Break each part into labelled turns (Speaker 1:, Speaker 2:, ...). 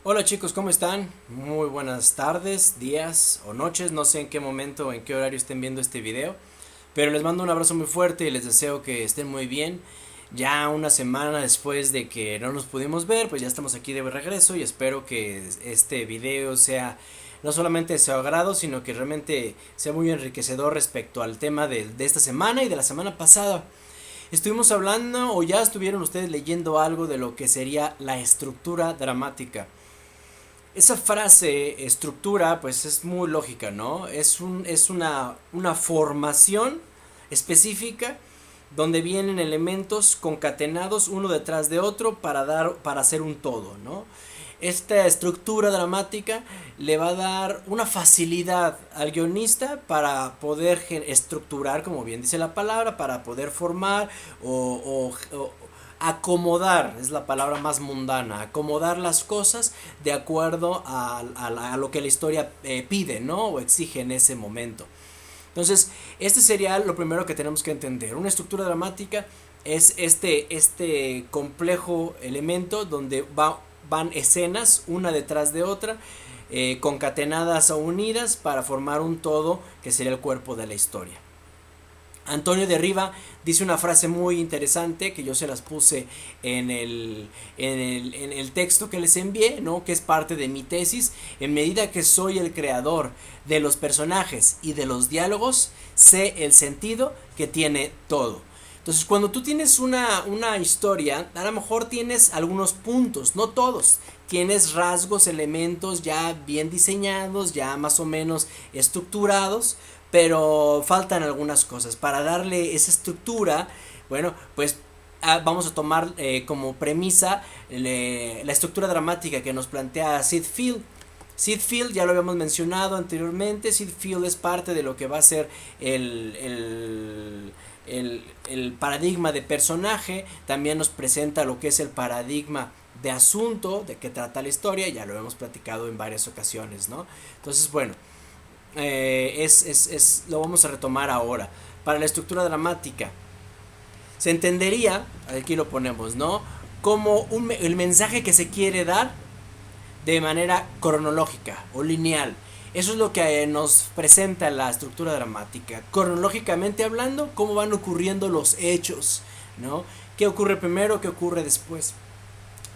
Speaker 1: Hola chicos, ¿cómo están? Muy buenas tardes, días o noches, no sé en qué momento o en qué horario estén viendo este video, pero les mando un abrazo muy fuerte y les deseo que estén muy bien. Ya una semana después de que no nos pudimos ver, pues ya estamos aquí de regreso y espero que este video sea no solamente de su agrado, sino que realmente sea muy enriquecedor respecto al tema de esta semana y de la semana pasada. Estuvimos hablando o ya estuvieron ustedes leyendo algo de lo que sería la estructura dramática. Esa frase, estructura, pues es muy lógica, ¿no? Es una formación específica donde vienen elementos concatenados uno detrás de otro para hacer un todo, ¿no? Esta estructura dramática le va a dar una facilidad al guionista para poder estructurar, como bien dice la palabra, para poder formar o acomodar, es la palabra más mundana, acomodar las cosas de acuerdo a lo que la historia pide, ¿no? O exige en ese momento. Entonces, este sería lo primero que tenemos que entender. Una estructura dramática es este complejo elemento donde van escenas una detrás de otra, concatenadas o unidas para formar un todo que sería el cuerpo de la historia. Antonio de Riva dice una frase muy interesante que yo se las puse en el texto que les envié, ¿no? Que es parte de mi tesis. En medida que soy el creador de los personajes y de los diálogos, sé el sentido que tiene todo. Entonces, cuando tú tienes una historia, a lo mejor tienes algunos puntos, no todos. Tienes rasgos, elementos ya bien diseñados, ya más o menos estructurados, pero faltan algunas cosas. Para darle esa estructura, bueno, pues vamos a tomar como premisa la estructura dramática que nos plantea Sid Field. Sid Field ya lo habíamos mencionado anteriormente. Sid Field es parte de lo que va a ser el paradigma de personaje. También nos presenta lo que es el paradigma de asunto, de que trata la historia. Ya lo hemos platicado en varias ocasiones, ¿no? Entonces, bueno, lo vamos a retomar ahora. Para la estructura dramática, se entendería, aquí lo ponemos, ¿no? Como el mensaje que se quiere dar de manera cronológica o lineal. Eso es lo que nos presenta la estructura dramática. Cronológicamente hablando, cómo van ocurriendo los hechos, ¿no? ¿Qué ocurre primero? ¿Qué ocurre después?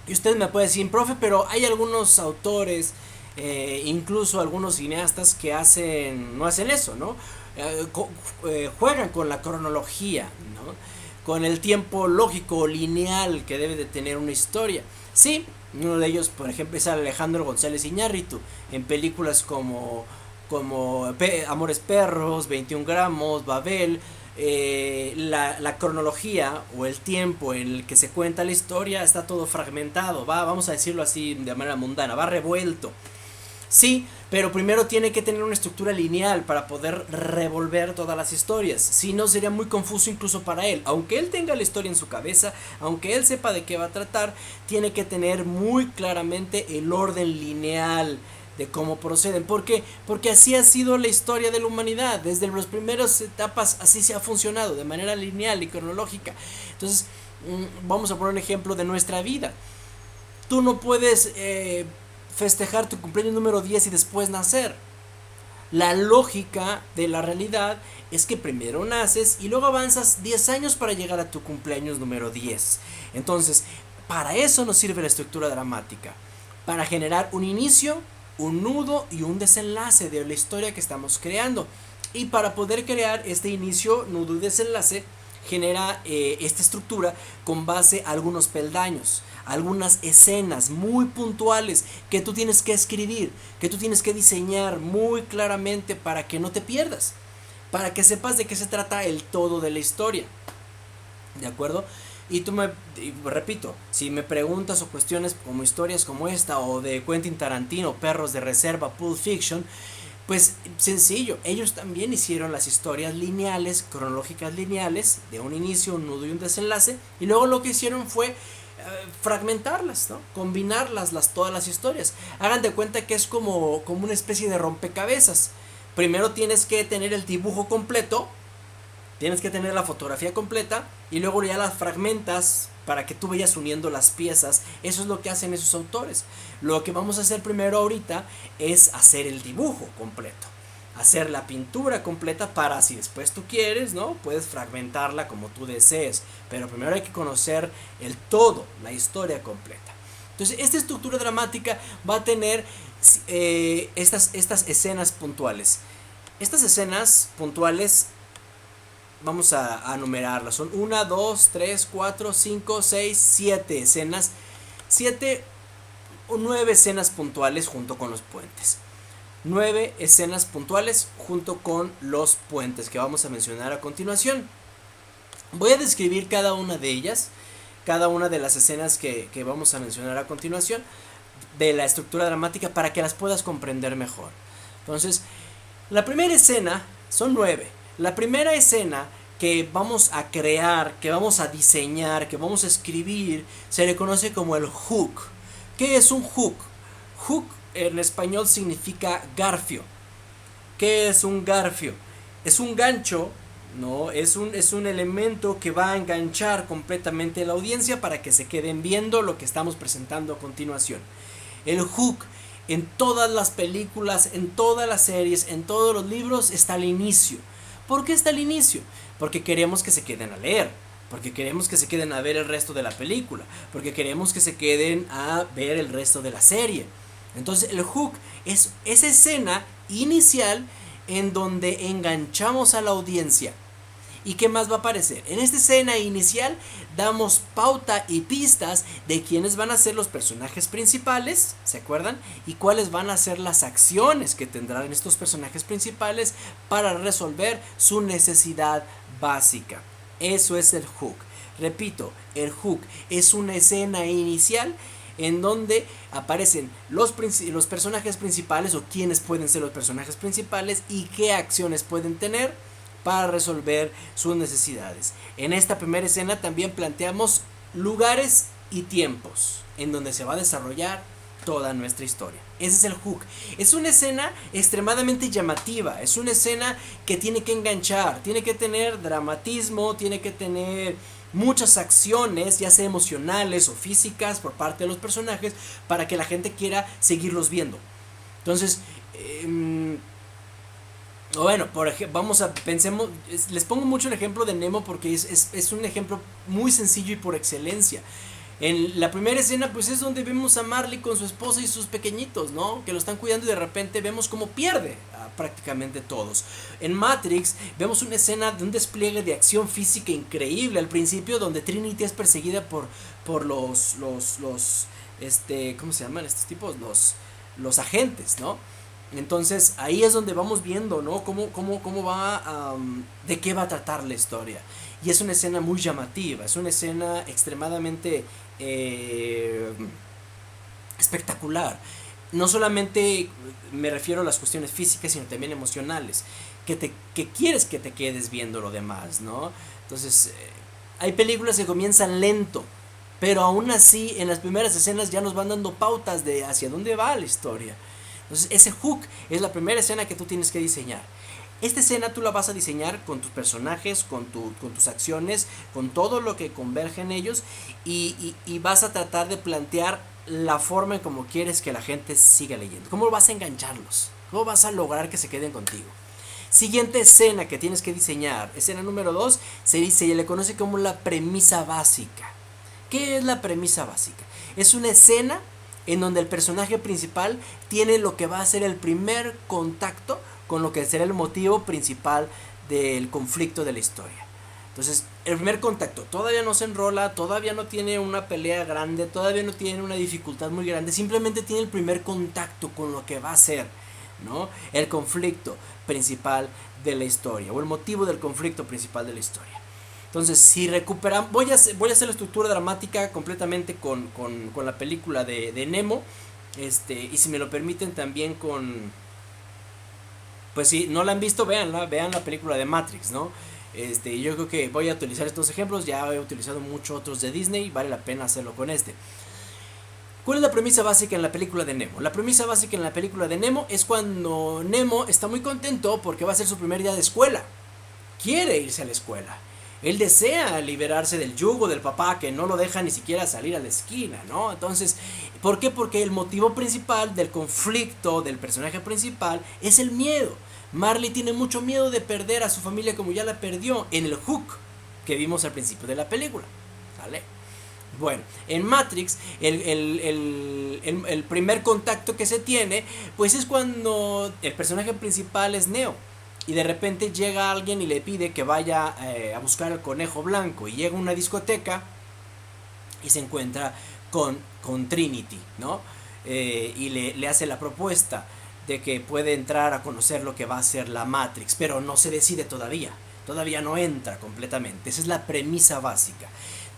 Speaker 1: Y usted me puede decir, profe, pero hay algunos autores, incluso algunos cineastas que no hacen eso, ¿no? Juegan con la cronología, ¿no? Con el tiempo lógico o lineal que debe de tener una historia. Sí, uno de ellos, por ejemplo, es Alejandro González Iñárritu, en películas como Amores Perros, 21 gramos, Babel. La cronología o el tiempo en el que se cuenta la historia está todo fragmentado, vamos a decirlo así de manera mundana, va revuelto. Sí, pero primero tiene que tener una estructura lineal para poder revolver todas las historias. Si no, sería muy confuso incluso para él. Aunque él tenga la historia en su cabeza, aunque él sepa de qué va a tratar, tiene que tener muy claramente el orden lineal de cómo proceden. ¿Por qué? Porque así ha sido la historia de la humanidad. Desde las primeras etapas así se ha funcionado, de manera lineal y cronológica. Entonces, vamos a poner un ejemplo de nuestra vida. Tú no puedes festejar tu cumpleaños número 10 y después nacer. La lógica de la realidad es que primero naces y luego avanzas 10 años para llegar a tu cumpleaños número 10. Entonces, para eso nos sirve la estructura dramática. Para generar un inicio, un nudo y un desenlace de la historia que estamos creando. Y para poder crear este inicio, nudo y desenlace, genera esta estructura con base a algunos peldaños, algunas escenas muy puntuales que tú tienes que escribir, que tú tienes que diseñar muy claramente para que no te pierdas, para que sepas de qué se trata el todo de la historia. ¿De acuerdo? Y repito, si me preguntas o cuestiones como historias como esta o de Quentin Tarantino, Perros de Reserva, Pulp Fiction, pues sencillo, ellos también hicieron las historias lineales, cronológicas lineales, de un inicio, un nudo y un desenlace, y luego lo que hicieron fue fragmentarlas, ¿no? Combinarlas todas las historias. Hagan de cuenta que es como una especie de rompecabezas. Primero tienes que tener el dibujo completo, tienes que tener la fotografía completa y luego ya las fragmentas para que tú vayas uniendo las piezas. Eso es lo que hacen esos autores. Lo que vamos a hacer primero ahorita es hacer el dibujo completo, hacer la pintura completa, para si después tú quieres, ¿no? Puedes fragmentarla como tú desees, pero primero hay que conocer el todo, la historia completa. Entonces, esta estructura dramática va a tener estas escenas puntuales. Estas escenas puntuales vamos a numerarlas. Son 1, 2, 3, 4, 5, 6, 7 escenas. 7 o 9 escenas puntuales junto con los puentes. 9 escenas puntuales junto con los puentes que vamos a mencionar a continuación. Voy a describir cada una de ellas, cada una de las escenas que vamos a mencionar a continuación de la estructura dramática, para que las puedas comprender mejor. Entonces, la primera escena, son 9. La primera escena que vamos a crear, que vamos a diseñar, que vamos a escribir, se le conoce como el hook. ¿Qué es un hook? Hook en español significa garfio. ¿Qué es un garfio? Es un gancho, ¿no? Es un elemento que va a enganchar completamente a la audiencia para que se queden viendo lo que estamos presentando a continuación. El hook en todas las películas, en todas las series, en todos los libros está al inicio. ¿Por qué está al inicio? Porque queremos que se queden a leer, porque queremos que se queden a ver el resto de la película, porque queremos que se queden a ver el resto de la serie. Entonces el hook es esa escena inicial en donde enganchamos a la audiencia. ¿Y qué más va a aparecer? En esta escena inicial damos pauta y pistas de quiénes van a ser los personajes principales, ¿se acuerdan? Y cuáles van a ser las acciones que tendrán estos personajes principales para resolver su necesidad básica. Eso es el hook. Repito, el hook es una escena inicial en donde aparecen los personajes principales, o quiénes pueden ser los personajes principales y qué acciones pueden tener para resolver sus necesidades. En esta primera escena también planteamos lugares y tiempos en donde se va a desarrollar toda nuestra historia. Ese es el hook. Es una escena extremadamente llamativa, es una escena que tiene que enganchar, tiene que tener dramatismo, tiene que tener muchas acciones, ya sea emocionales o físicas, por parte de los personajes, para que la gente quiera seguirlos viendo. Entonces, bueno, por ejemplo, pensemos, les pongo mucho el ejemplo de Nemo porque es un ejemplo muy sencillo y por excelencia. En la primera escena, pues es donde vemos a Marley con su esposa y sus pequeñitos, ¿no? Que lo están cuidando, y de repente vemos cómo pierde a prácticamente todos. En Matrix vemos una escena de un despliegue de acción física increíble al principio, donde Trinity es perseguida por los ¿cómo se llaman estos tipos? Los agentes, ¿no? Entonces ahí es donde vamos viendo, ¿no? Cómo va, de qué va a tratar la historia. Y es una escena muy llamativa, es una escena extremadamente espectacular. No solamente me refiero a las cuestiones físicas, sino también emocionales, que quieres que te quedes viendo lo demás, ¿no? Entonces, hay películas que comienzan lento, pero aún así en las primeras escenas ya nos van dando pautas de hacia dónde va la historia. Entonces ese hook es la primera escena que tú tienes que diseñar. Esta escena tú la vas a diseñar con tus personajes, con tus acciones, con todo lo que converge en ellos, y vas a tratar de plantear la forma en cómo quieres que la gente siga leyendo. ¿Cómo vas a engancharlos? ¿Cómo vas a lograr que se queden contigo? Siguiente escena que tienes que diseñar, escena número 2, se le conoce como la premisa básica. ¿Qué es la premisa básica? Es una escena en donde el personaje principal tiene lo que va a ser el primer contacto con lo que será el motivo principal del conflicto de la historia. Entonces, el primer contacto todavía no se enrola, todavía no tiene una pelea grande, todavía no tiene una dificultad muy grande, simplemente tiene el primer contacto con lo que va a ser, ¿no? El conflicto principal de la historia, o el motivo del conflicto principal de la historia. Entonces, si recuperamos, voy a hacer la estructura dramática completamente con la película de Nemo, y si me lo permiten también pues si no la han visto, vean la película de Matrix, ¿no? Yo creo que voy a utilizar estos ejemplos, ya he utilizado muchos otros de Disney, vale la pena hacerlo con este. ¿Cuál es la premisa básica en la película de Nemo? La premisa básica en la película de Nemo es cuando Nemo está muy contento porque va a ser su primer día de escuela. Quiere irse a la escuela. Él desea liberarse del yugo del papá que no lo deja ni siquiera salir a la esquina, ¿no? Entonces, ¿por qué? Porque el motivo principal del conflicto del personaje principal es el miedo. Marley tiene mucho miedo de perder a su familia como ya la perdió en el Hook que vimos al principio de la película, ¿vale? Bueno, en Matrix el primer contacto que se tiene pues es cuando el personaje principal es Neo y de repente llega alguien y le pide que vaya a buscar al conejo blanco y llega a una discoteca y se encuentra con Trinity, ¿no? Y le hace la propuesta de que puede entrar a conocer lo que va a ser la Matrix, pero no se decide todavía no entra completamente, esa es la premisa básica.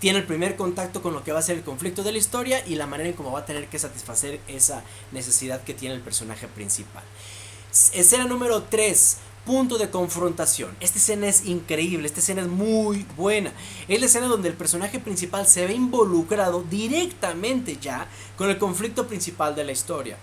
Speaker 1: Tiene el primer contacto con lo que va a ser el conflicto de la historia y la manera en cómo va a tener que satisfacer esa necesidad que tiene el personaje principal. Escena número 3, punto de confrontación. Esta escena es increíble, esta escena es muy buena. Es la escena donde el personaje principal se ve involucrado directamente ya con el conflicto principal de la historia.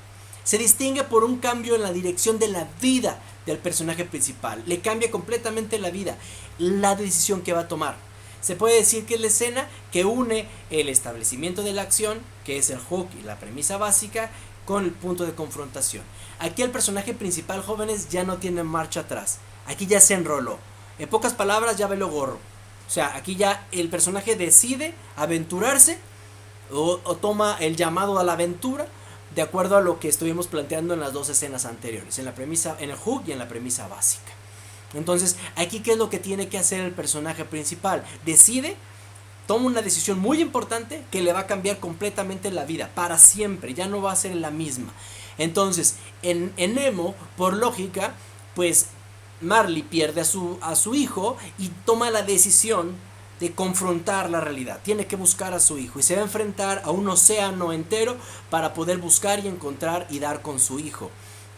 Speaker 1: Se distingue por un cambio en la dirección de la vida del personaje principal. Le cambia completamente la vida, la decisión que va a tomar. Se puede decir que es la escena que une el establecimiento de la acción, que es el hook y la premisa básica, con el punto de confrontación. Aquí el personaje principal, jóvenes, ya no tiene marcha atrás. Aquí ya se enroló. En pocas palabras, ya ve lo gorro. O sea, aquí ya el personaje decide aventurarse o toma el llamado a la aventura de acuerdo a lo que estuvimos planteando en las dos escenas anteriores, en la premisa, en el hook y en la premisa básica. Entonces, aquí ¿qué es lo que tiene que hacer el personaje principal? Decide, toma una decisión muy importante que le va a cambiar completamente la vida, para siempre, ya no va a ser la misma. Entonces, en Nemo, por lógica, pues Marley pierde a su hijo y toma la decisión de confrontar la realidad. Tiene que buscar a su hijo y se va a enfrentar a un océano entero para poder buscar y encontrar y dar con su hijo.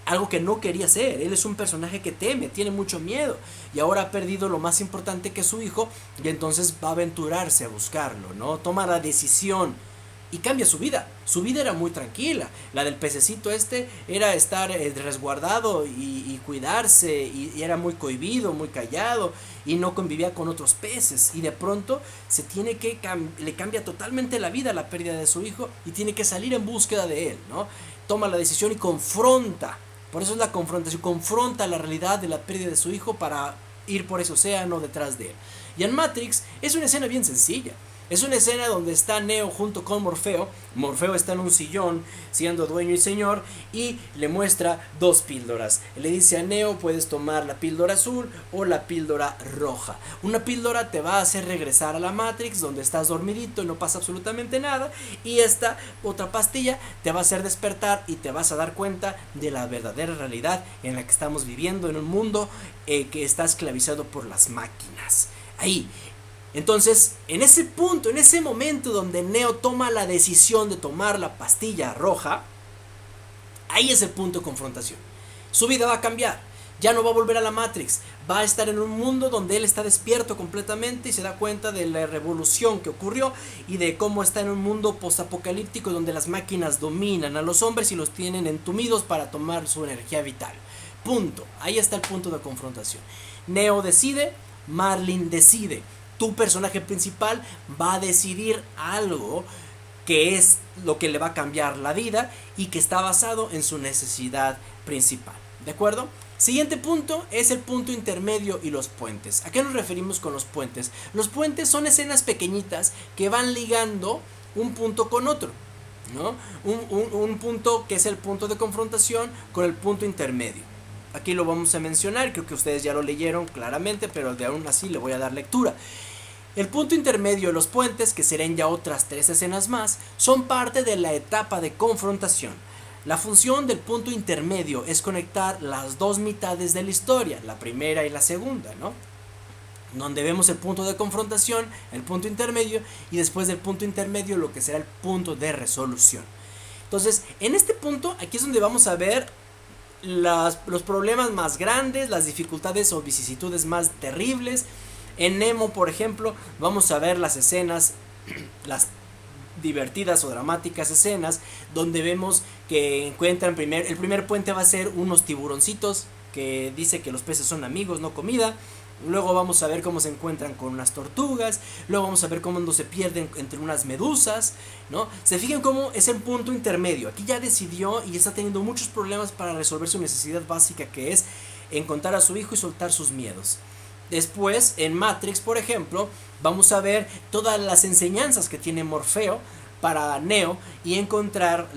Speaker 1: Algo que no quería hacer. Él es un personaje que teme, tiene mucho miedo y ahora ha perdido lo más importante que es su hijo y entonces va a aventurarse a buscarlo, ¿no? Toma la decisión y cambia su vida. Su vida era muy tranquila. La del pececito era estar resguardado y cuidarse y era muy cohibido, muy callado y no convivía con otros peces y de pronto le cambia totalmente la vida la pérdida de su hijo y tiene que salir en búsqueda de él, ¿no? Toma la decisión y confronta. Por eso es la confrontación, confronta la realidad de la pérdida de su hijo para ir por ese océano detrás de él. Y en Matrix es una escena bien sencilla. Es una escena donde está Neo junto con Morfeo. Morfeo está en un sillón siendo dueño y señor y le muestra dos píldoras. Le dice a Neo, puedes tomar la píldora azul o la píldora roja. Una píldora te va a hacer regresar a la Matrix donde estás dormidito y no pasa absolutamente nada. Y esta otra pastilla te va a hacer despertar y te vas a dar cuenta de la verdadera realidad en la que estamos viviendo en un mundo que está esclavizado por las máquinas. Ahí. Entonces, en ese punto, en ese momento donde Neo toma la decisión de tomar la pastilla roja, ahí es el punto de confrontación. Su vida va a cambiar, ya no va a volver a la Matrix, va a estar en un mundo donde él está despierto completamente y se da cuenta de la revolución que ocurrió y de cómo está en un mundo postapocalíptico donde las máquinas dominan a los hombres y los tienen entumidos para tomar su energía vital. Punto, ahí está el punto de confrontación. Neo decide, Marlin decide. Tu personaje principal va a decidir algo que es lo que le va a cambiar la vida y que está basado en su necesidad principal. ¿De acuerdo? Siguiente punto es el punto intermedio y los puentes. ¿A qué nos referimos con los puentes? Los puentes son escenas pequeñitas que van ligando un punto con otro, ¿no? Un punto que es el punto de confrontación con el punto intermedio. Aquí lo vamos a mencionar, creo que ustedes ya lo leyeron claramente, pero de aún así le voy a dar lectura. El punto intermedio y los puentes, que serán ya otras 3 escenas más, son parte de la etapa de confrontación. La función del punto intermedio es conectar las dos mitades de la historia, la primera y la segunda, ¿no? Donde vemos el punto de confrontación, el punto intermedio, y después del punto intermedio lo que será el punto de resolución. Entonces, en este punto, aquí es donde vamos a ver los problemas más grandes, las dificultades o vicisitudes más terribles. En Nemo, por ejemplo, vamos a ver las escenas, las divertidas o dramáticas escenas donde vemos que encuentran el primer puente va a ser unos tiburoncitos que dice que los peces son amigos, no comida. Luego vamos a ver cómo se encuentran con unas tortugas. Luego vamos a ver cómo se pierden entre unas medusas, ¿no? Se fijan cómo es el punto intermedio. Aquí ya decidió y está teniendo muchos problemas para resolver su necesidad básica, que es encontrar a su hijo y soltar sus miedos. Después, en Matrix, por ejemplo, vamos a ver todas las enseñanzas que tiene Morfeo para Neo y encontrar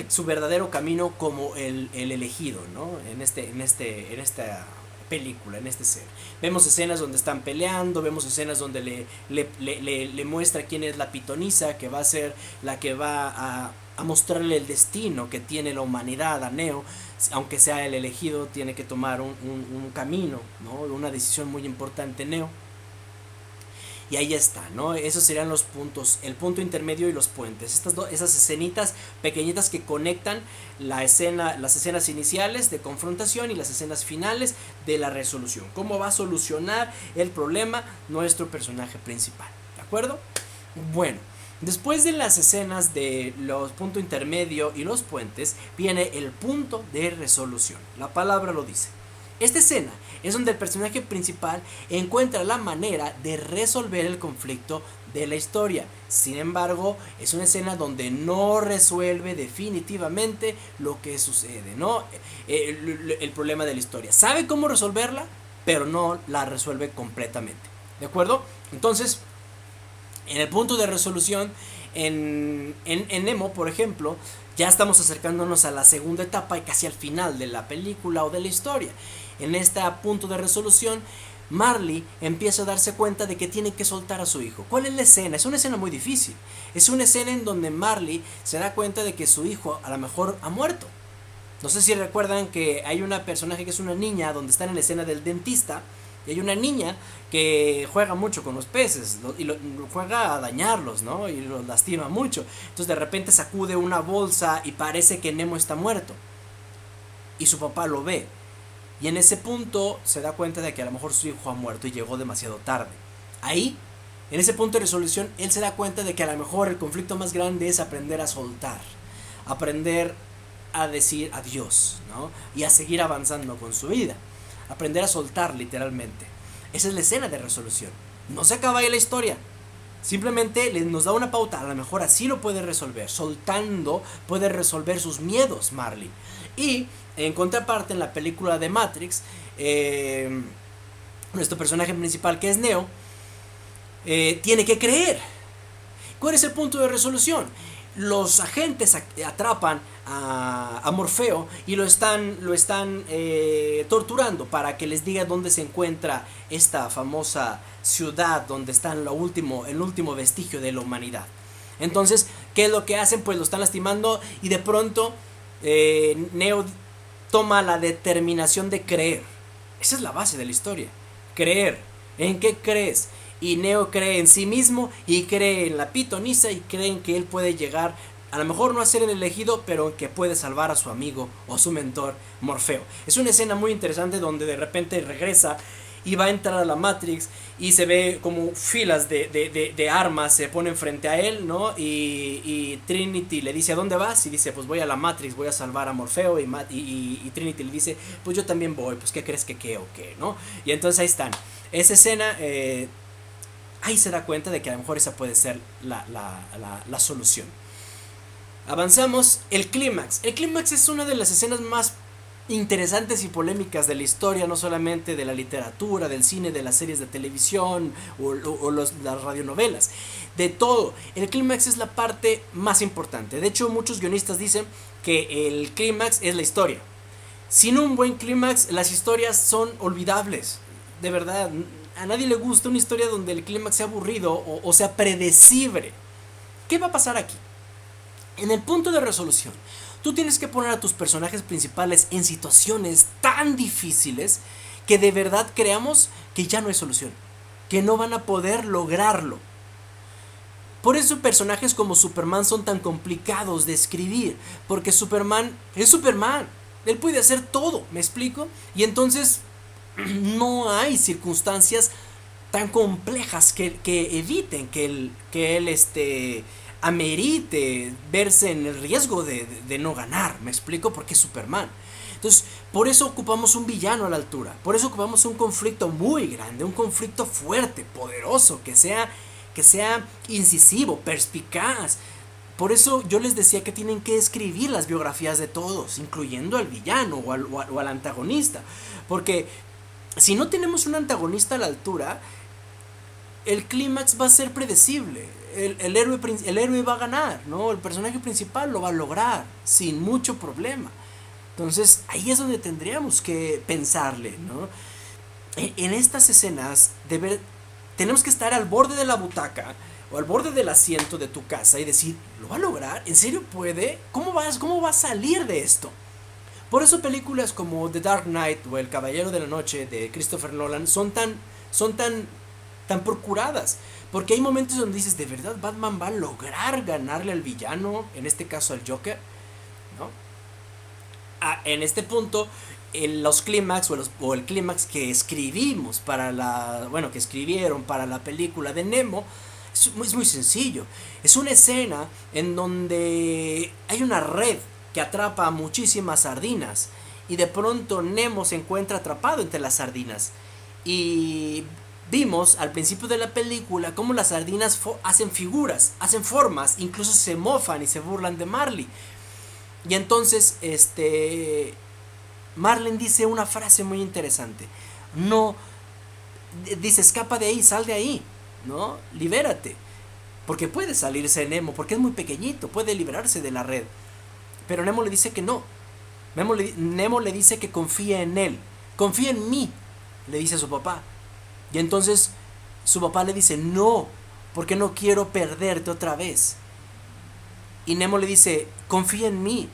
Speaker 1: su verdadero camino como el elegido, ¿no? En esta película, en este ser. Vemos escenas donde están peleando, vemos escenas donde le muestra quién es la pitonisa, que va a ser la que va a mostrarle el destino que tiene la humanidad a Neo. Aunque sea el elegido, tiene que tomar un camino, ¿no? Una decisión muy importante Neo. Y ahí está, ¿no? Esos serían los puntos, el punto intermedio y los puentes. Esas escenitas pequeñitas que conectan las escenas iniciales de confrontación y las escenas finales de la resolución. ¿Cómo va a solucionar el problema nuestro personaje principal? ¿De acuerdo? Bueno, después de las escenas de los punto intermedio y los puentes, viene el punto de resolución. La palabra lo dice. Esta escena es donde el personaje principal encuentra la manera de resolver el conflicto de la historia. Sin embargo, es una escena donde no resuelve definitivamente lo que sucede, ¿no? El problema de la historia. Sabe cómo resolverla, pero no la resuelve completamente. ¿De acuerdo? Entonces, en el punto de resolución, en Nemo, por ejemplo, ya estamos acercándonos a la segunda etapa y casi al final de la película o de la historia. En este punto de resolución, Marley empieza a darse cuenta de que tiene que soltar a su hijo. ¿Cuál es la escena? Es una escena muy difícil. Es una escena en donde Marley se da cuenta de que su hijo a lo mejor ha muerto. No sé si recuerdan que hay una personaje que es una niña donde está en la escena del dentista. Y hay una niña que juega mucho con los peces y juega a dañarlos, ¿no? Y los lastima mucho. Entonces de repente sacude una bolsa y parece que Nemo está muerto. Y su papá lo ve. Y en ese punto se da cuenta de que a lo mejor su hijo ha muerto y llegó demasiado tarde. Ahí, en ese punto de resolución, él se da cuenta de que a lo mejor el conflicto más grande es aprender a soltar. Aprender a decir adiós, ¿no? Y a seguir avanzando con su vida. Aprender a soltar, literalmente. Esa es la escena de resolución. No se acaba ahí la historia. Simplemente nos da una pauta. A lo mejor así lo puede resolver. Soltando puede resolver sus miedos, Marley. Y en contraparte, en la película de Matrix, nuestro personaje principal, que es Neo, tiene que creer. ¿Cuál es el punto de resolución? Los agentes atrapan a Morfeo y lo están torturando para que les diga dónde se encuentra esta famosa ciudad donde está el último vestigio de la humanidad. Entonces, ¿qué es lo que hacen? Pues lo están lastimando y de pronto Neo toma la determinación de creer. Esa es la base de la historia. Creer. ¿En qué crees? Y Neo cree en sí mismo y cree en la pitonisa y cree en que él puede llegar, a lo mejor no a ser el elegido, pero que puede salvar a su amigo o su mentor Morfeo. Es una escena muy interesante donde de repente regresa y va a entrar a la Matrix y se ve como filas de armas se ponen frente a él, ¿no? Y Trinity le dice, ¿a dónde vas? Y dice, pues voy a la Matrix, voy a salvar a Morfeo. Y Trinity le dice, pues yo también voy, pues ¿qué crees que qué o qué, no? Y entonces ahí están. Esa escena, ahí se da cuenta de que a lo mejor esa puede ser la solución. Avanzamos, el clímax. El clímax es una de las escenas más interesantes y polémicas de la historia, no solamente de la literatura, del cine, de las series de televisión o las radionovelas, de todo. El clímax es la parte más importante. De hecho, muchos guionistas dicen que el clímax es la historia. Sin un buen clímax, las historias son olvidables. De verdad, a nadie le gusta una historia donde el clímax sea aburrido o sea predecible. ¿Qué va a pasar aquí? En el punto de resolución, tú tienes que poner a tus personajes principales en situaciones tan difíciles que de verdad creamos que ya no hay solución, que no van a poder lograrlo. Por eso personajes como Superman son tan complicados de escribir, porque Superman es Superman, él puede hacer todo, ¿me explico? Y entonces no hay circunstancias tan complejas que eviten que él amerite verse en el riesgo de no ganar. ¿Me explico? Porque es Superman. Entonces, por eso ocupamos un villano a la altura. Por eso ocupamos un conflicto muy grande, un conflicto fuerte, poderoso, que sea incisivo, perspicaz. Por eso yo les decía que tienen que escribir las biografías de todos, incluyendo al villano o al antagonista. Porque si no tenemos un antagonista a la altura, el clímax va a ser predecible. El héroe va a ganar, ¿no? El personaje principal lo va a lograr sin mucho problema. Entonces ahí es donde tendríamos que pensarle, ¿no? En estas escenas tenemos que estar al borde de la butaca o al borde del asiento de tu casa y decir, ¿lo va a lograr? ¿En serio puede? ¿Cómo va a salir de esto? Por eso películas como The Dark Knight o El Caballero de la Noche de Christopher Nolan son tan procuradas. Porque hay momentos donde dices, ¿de verdad Batman va a lograr ganarle al villano? En este caso al Joker, ¿no? En este punto, los clímax o el clímax que escribimos que escribieron para la película de Nemo es muy sencillo. Es una escena en donde hay una red que atrapa a muchísimas sardinas y de pronto Nemo se encuentra atrapado entre las sardinas y vimos al principio de la película cómo las sardinas hacen figuras, hacen formas, incluso se mofan y se burlan de Marley. Y entonces, Marlene dice una frase muy interesante. No, dice, escapa de ahí, sal de ahí, ¿no? Libérate. Porque puede salirse Nemo, porque es muy pequeñito, puede liberarse de la red. Pero Nemo le dice que no. Nemo le dice que confía en él. Confía en mí, le dice a su papá. Y entonces su papá le dice, no, porque no quiero perderte otra vez. Y Nemo le dice, confía en mí,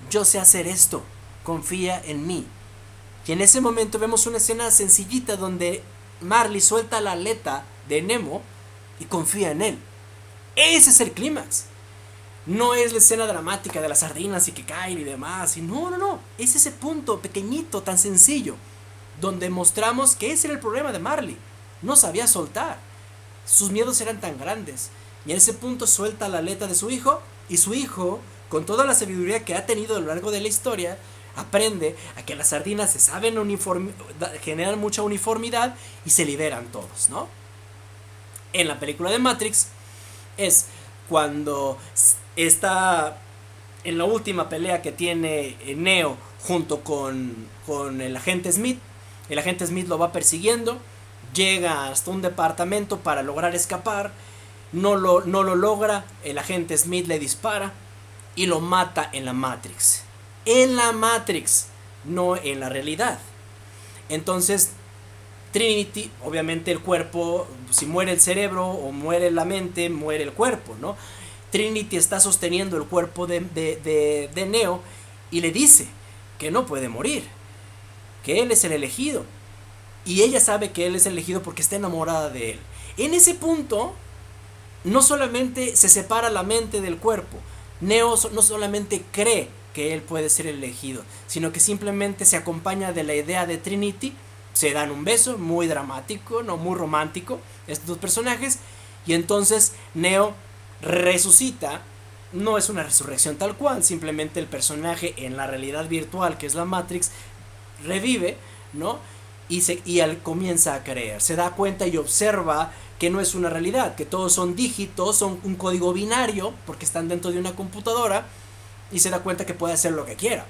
Speaker 1: yo sé hacer esto, confía en mí. Y en ese momento vemos una escena sencillita donde Marley suelta la aleta de Nemo y confía en él. Ese es el clímax. No es la escena dramática de las sardinas y que caen y demás. Y no. Es ese punto pequeñito, tan sencillo, donde mostramos que ese era el problema de Marley. No sabía soltar. Sus miedos eran tan grandes. Y en ese punto suelta la aleta de su hijo. Y su hijo, con toda la sabiduría que ha tenido a lo largo de la historia, aprende a que las sardinas se saben generan mucha uniformidad y se liberan todos, ¿no? En la película de Matrix es cuando está en la última pelea que tiene Neo junto con el agente Smith. El agente Smith lo va persiguiendo, llega hasta un departamento para lograr escapar. No lo logra, el agente Smith le dispara y lo mata en la Matrix. En la Matrix, no en la realidad. Entonces, Trinity, obviamente el cuerpo, si muere el cerebro o muere la mente, muere el cuerpo, ¿no? Trinity está sosteniendo el cuerpo de Neo y le dice que no puede morir, que él es el elegido. Y ella sabe que él es el elegido porque está enamorada de él. En ese punto, no solamente se separa la mente del cuerpo, Neo no solamente cree que él puede ser el elegido, sino que simplemente se acompaña de la idea de Trinity, se dan un beso muy dramático, no muy romántico, estos dos personajes, y entonces Neo resucita. No es una resurrección tal cual, simplemente el personaje en la realidad virtual que es la Matrix revive, ¿no? Y él comienza a creer, se da cuenta y observa que no es una realidad, que todos son dígitos, son un código binario, porque están dentro de una computadora, y se da cuenta que puede hacer lo que quiera,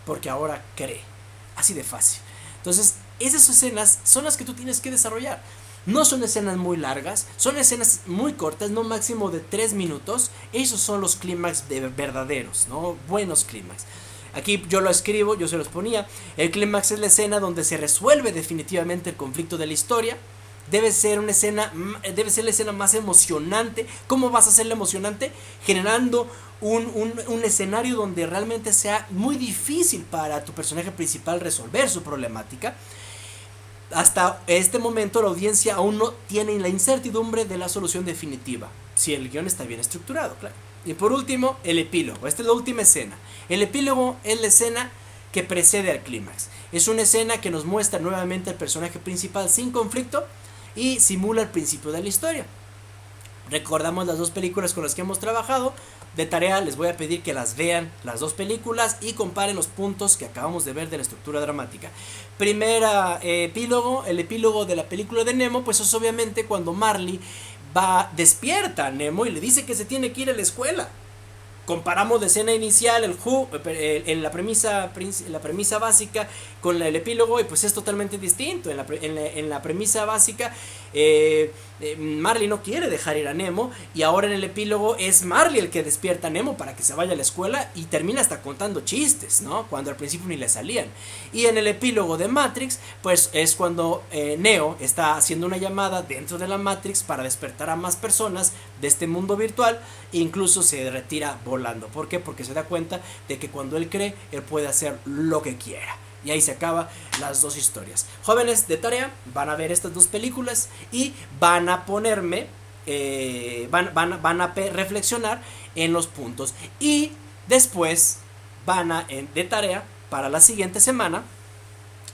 Speaker 1: porque ahora cree, así de fácil. Entonces, esas escenas son las que tú tienes que desarrollar. No son escenas muy largas, son escenas muy cortas, no máximo de 3 minutos. Esos son los clímax verdaderos, ¿no? Buenos clímax. Aquí yo lo escribo, yo se los ponía. El clímax es la escena donde se resuelve definitivamente el conflicto de la historia. Debe ser la escena más emocionante. ¿Cómo vas a hacerla emocionante? Generando un escenario donde realmente sea muy difícil para tu personaje principal resolver su problemática. Hasta este momento la audiencia aún no tiene la incertidumbre de la solución definitiva, si el guión está bien estructurado, claro. Y por último, el epílogo. Esta es la última escena. El epílogo es la escena que precede al clímax. Es una escena que nos muestra nuevamente al personaje principal sin conflicto y simula el principio de la historia. Recordamos las dos películas con las que hemos trabajado. De tarea les voy a pedir que las vean las dos películas y comparen los puntos que acabamos de ver de la estructura dramática. Primera epílogo, el epílogo de la película de Nemo, pues es obviamente cuando Marley despierta a Nemo y le dice que se tiene que ir a la escuela. Comparamos la escena inicial, en la premisa básica con el epílogo, y pues es totalmente distinto. En la premisa básica, Marley no quiere dejar ir a Nemo, y ahora en el epílogo es Marley el que despierta a Nemo para que se vaya a la escuela y termina hasta contando chistes, ¿no? Cuando al principio ni le salían. Y en el epílogo de Matrix, pues es cuando Neo está haciendo una llamada dentro de la Matrix para despertar a más personas de este mundo virtual, e incluso se retira volando. ¿Por qué? Porque se da cuenta de que cuando él cree, él puede hacer lo que quiera. Y ahí se acaban las dos historias. Jóvenes, de tarea, van a ver estas dos películas y van a ponerme, van a reflexionar en los puntos. Y después van a, de tarea, para la siguiente semana,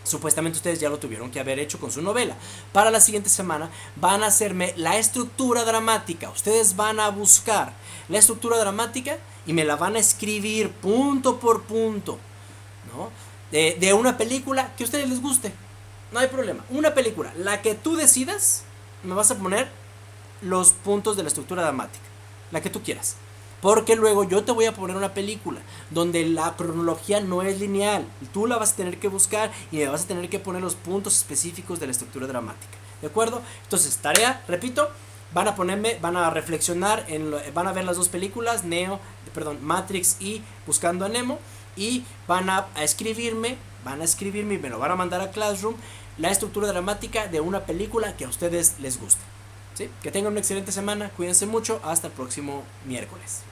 Speaker 1: supuestamente ustedes ya lo tuvieron que haber hecho con su novela. Para la siguiente semana van a hacerme la estructura dramática. Ustedes van a buscar la estructura dramática y me la van a escribir punto por punto, ¿no? De una película que a ustedes les guste. No hay problema. Una película, la que tú decidas, me vas a poner los puntos de la estructura dramática. La que tú quieras. Porque luego yo te voy a poner una película donde la cronología no es lineal. Tú la vas a tener que buscar y me vas a tener que poner los puntos específicos de la estructura dramática. ¿De acuerdo? Entonces, tarea, repito, van a reflexionar, van a ver las dos películas, Matrix y Buscando a Nemo. Y van a escribirme y me lo van a mandar a Classroom, la estructura dramática de una película que a ustedes les guste. ¿Sí? Que tengan una excelente semana, cuídense mucho, hasta el próximo miércoles.